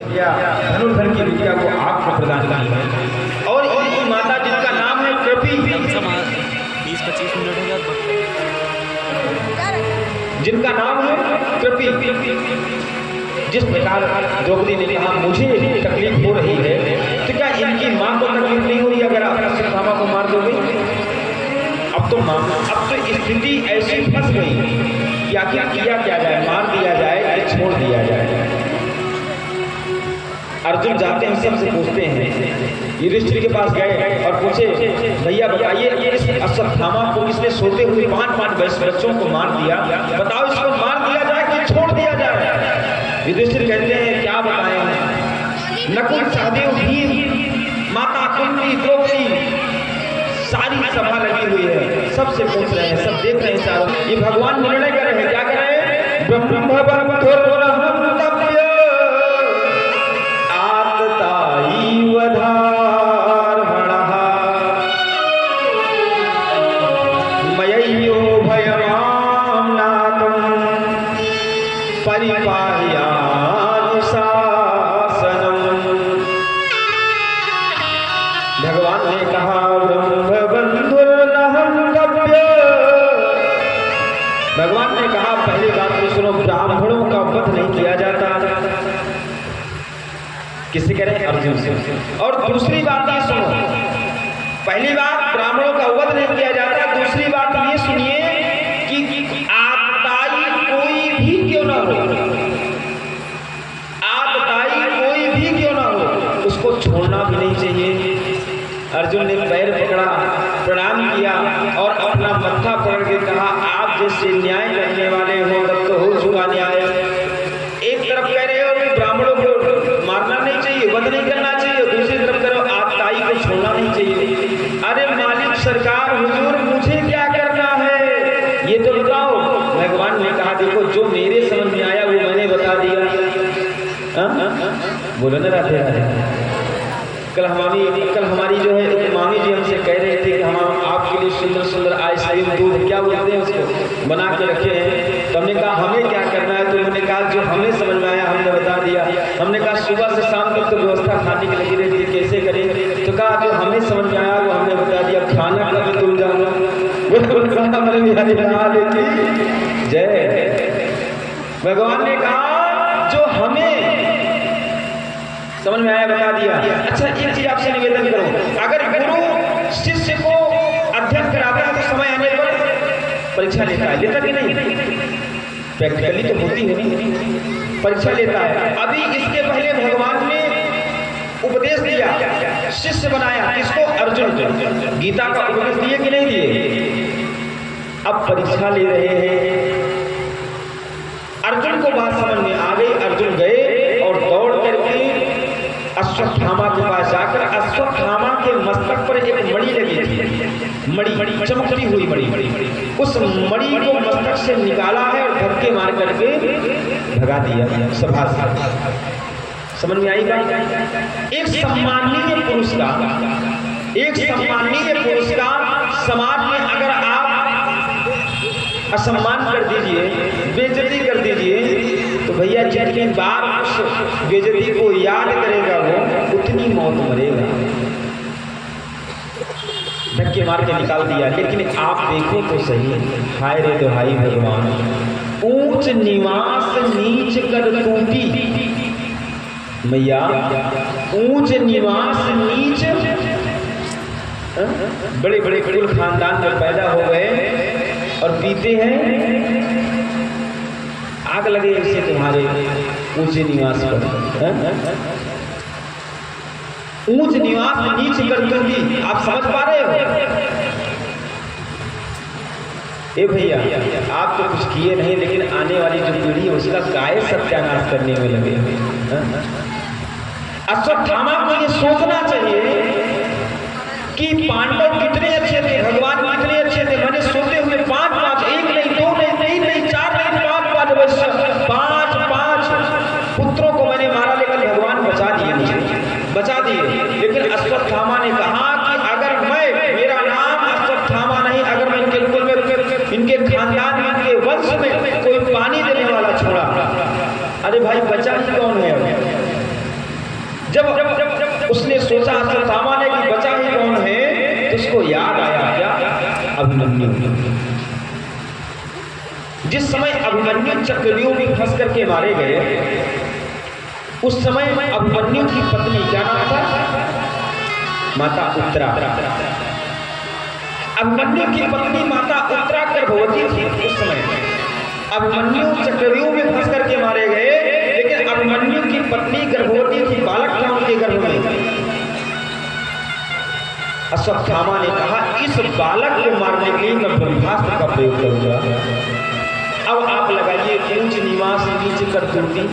या धनुर्धर की विद्या को आपको प्रदान की है। और इनकी माता जिनका नाम है कृपी, 20-25 मिनट हो गया, जिनका नाम है कृपी, जिस प्रकार द्रौपदी ने कहा मुझे तकलीफ हो रही है, तो क्या इनकी मां को तकलीफ नहीं हो रही अगर आप अश्वत्थामा को मार दोगे? अब तो स्थिति ऐसी फंस गई कि आखिर किया क्या जाए, मार दिया जाए या छोड़ दिया जाए। अर्जुन जाते हैं, सबसे पूछते हैं, युधिष्ठिर के पास गए और पूछे भैया बताइए इस अश्वत्थामा को किसने सोते हुए 5 बच्चों को मार दिया, बताओ इसको मार दिया जाए कि छोड़ दिया जाए? युधिष्ठिर कहते हैं क्या बताएं, नकुल सहदेव भीम माता कुंती द्रौपदी सारी सभा लगी हुई है, सबसे पूछ रहे हैं, सब देख रहे हैं चारों। ये भगवान निर्णय कर रहे हैं, क्या कर रहे हैं? भगवान ने कहा भगवान ने कहा पहली बात तो सुनो, ब्राह्मणों का वध नहीं किया जाता। किससे कह रहे हैं? अर्जुन से। और दूसरी बात ये सुनो, पहली बात ब्राह्मणों का वध नहीं किया जाता, दूसरी बात ये सुनिए कि आतताई कोई भी क्यों ना हो, आतताई कोई भी क्यों ना हो, उसको छोड़ना भी नहीं चाहिए। अर्जुन ने पैर पकड़ा, प्रणाम किया और अपना मत्था पकड़ के कहा आप जैसे न्याय करने वाले हो तब तो हो चुका न्याय। एक तरफ कह रहे हो कि ब्राह्मणों को मारना नहीं चाहिए, वध नहीं करना चाहिए, दूसरी तरफ कह रहे हो आतताई को छोड़ना नहीं चाहिए। अरे मालिक सरकार हुजूर मुझे क्या करना है ये तो बताओ। भगवान ने कहा देखो जो मेरे समझ में आया वो मैंने बता दिया। बोलो ना राधे राधे। कल हमारी जो है मामी जी हमसे कह रहे थे कि हम आपके लिए सुंदर सुंदर आइसक्रीम दूध क्या बोलते हैं उसको बना के रखे हैं। तो हमने कहा हमें क्या करना है, तो उन्होंने कहा जो हमें समझ में आया हमने बता दिया। हमने कहा सुबह से शाम तक तो व्यवस्था खाने की लगी रहती है, कैसे करें? तो कहा जो हमें समझ में आया वो हमने बता दिया, खाना का भी तुम जानो। जय भगवान ने कहा जो हमें समझ में आया बता दिया। अच्छा एक चीज आपसे निवेदन करूं, अगर गुरु शिष्य को अध्ययन कराता है तो समय आने पर परीक्षा लेता है, लेता कि नहीं? प्रैक्टिकली तो होती है नहीं, परीक्षा लेता है। अभी इसके पहले भगवान ने उपदेश दिया, शिष्य बनाया, किसको? अर्जुन को। गीता का उपदेश दिए कि नहीं दिए? अब परीक्षा ले रहे हैं। अर्जुन को बात समझ में आ गई, अर्जुन गए और दौड़ करके अश्वत्थामा के पास जाकर अश्वत्थामा के मस्तक पर एक मणि लगी थी, मणि चमकती हुई मणि, उस मणि को मस्तक से निकाला है और धक्के मार करके भगा दिया सभा से। समझ में आई बात? एक सम्माननीय पुरुष का समाज में अगर आप असम्मान कर दीजिए, बेइज्जती कर दीजिए, तो भैया जितनी बार उस बेइज्जती को याद करेगा वो उतनी मौत मरेगा। धक्के मार के निकाल दिया। लेकिन आप देखो तो सही, हाय रे दुहाई भगवान, ऊंच निवास नीच कर टूटी मैया, ऊंच निवास नीच, बड़े बड़े कुल खानदान में पैदा हो गए और पीते हैं, आग लगे इससे तुम्हारे ऊंचे निवास पर। ऊंच निवास नीच कर दूंगी, आप समझ पा रहे हो? ए भैया आप तो कुछ किए नहीं, लेकिन आने वाली जो पीढ़ी है उसका काय सत्यानाश करने में लगे। अश्वत्थामा को ये सोचना चाहिए कि पांडव कितने अच्छे थे, भगवान कितने अच्छे थे। मैंने सोते हुए 5 एक नहीं, 2 नहीं, 3 नहीं, 4 नहीं, 5 पुत्रों को मैंने मारा, लेकिन भगवान बचा दिए। लेकिन अश्वत्थामा ने कहा कि अगर मेरा नाम अश्वत्थामा नहीं, अगर मैं इनके कुल में, इनके खानदान में, इनके वंश में कोई पानी देने वाला छोड़ा, अरे भाई बचा ही कौन है? जब उसने सोचा अश्वत्थामा ने कि बचा ही कौन है, तो उसको याद आया क्या, अभिमन्यु। जिस समय अभिमन्यु चक्रव्यूह में फंस करके मारे गए, उस समय अभिमन्यु की पत्नी, क्या नाम था, माता उत्तरा। अभिमन्यु की पत्नी माता उत्तरा गर्भवती थी उस समय। अभिमन्यु चक्रव्यूह में फंस करके मारे गए, लेकिन अभिमन्यु की पत्नी गर्भवती थी, बालक था उनके गर्भ में। अश्वत्थामा ने कहा, इस बालक को मारने के लिए मैं ब्रह्मास्त्र का प्रयोग करूंगा। अब आप लगाइए, ऊंच निवास नीच करतूती।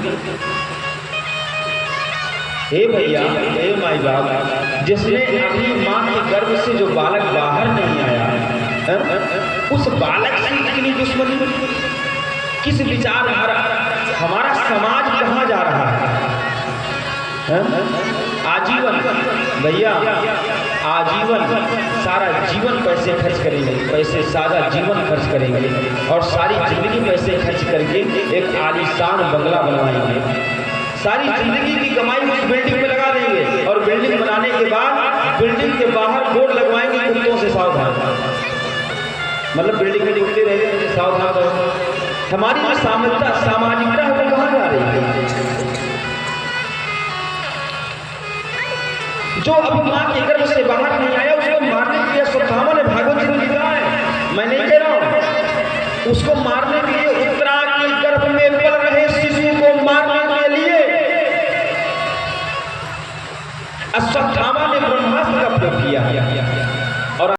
हे भैया, हे माई बाप, जिसने अपनी मां के गर्भ से जो बालक बाहर नहीं आया, उस बालक से इतनी दुश्मनी, किस विचारधारा, हमारा समाज कहाँ जा रहा है? आजीवन भैया, आजीवन सारा जीवन पैसे खर्च करेंगे, पैसे सारा जीवन खर्च करेंगे और सारी जिंदगी पैसे खर्च करके एक आलीशान बंगला बनवाएंगे। सारी जिंदगी की कमाई उस बिल्डिंग में लगा देंगे और बिल्डिंग बनाने के बाद बिल्डिंग के बाहर बोर्ड लगवाएंगे, कुत्तों से सावधान। मतलब बिल्डिंग में दिखते रहेंगे, सावधान रहो। हमारी जो सामाजिकता है वो कहाँ जा रही है? जो अब मां के गर्भ से बाहर नहीं आया, उसको मारने के लिए अश्वत्थामा ने, भागवत जी में लिखा है, मैं नहीं कह रहा हूं, उसको मारने के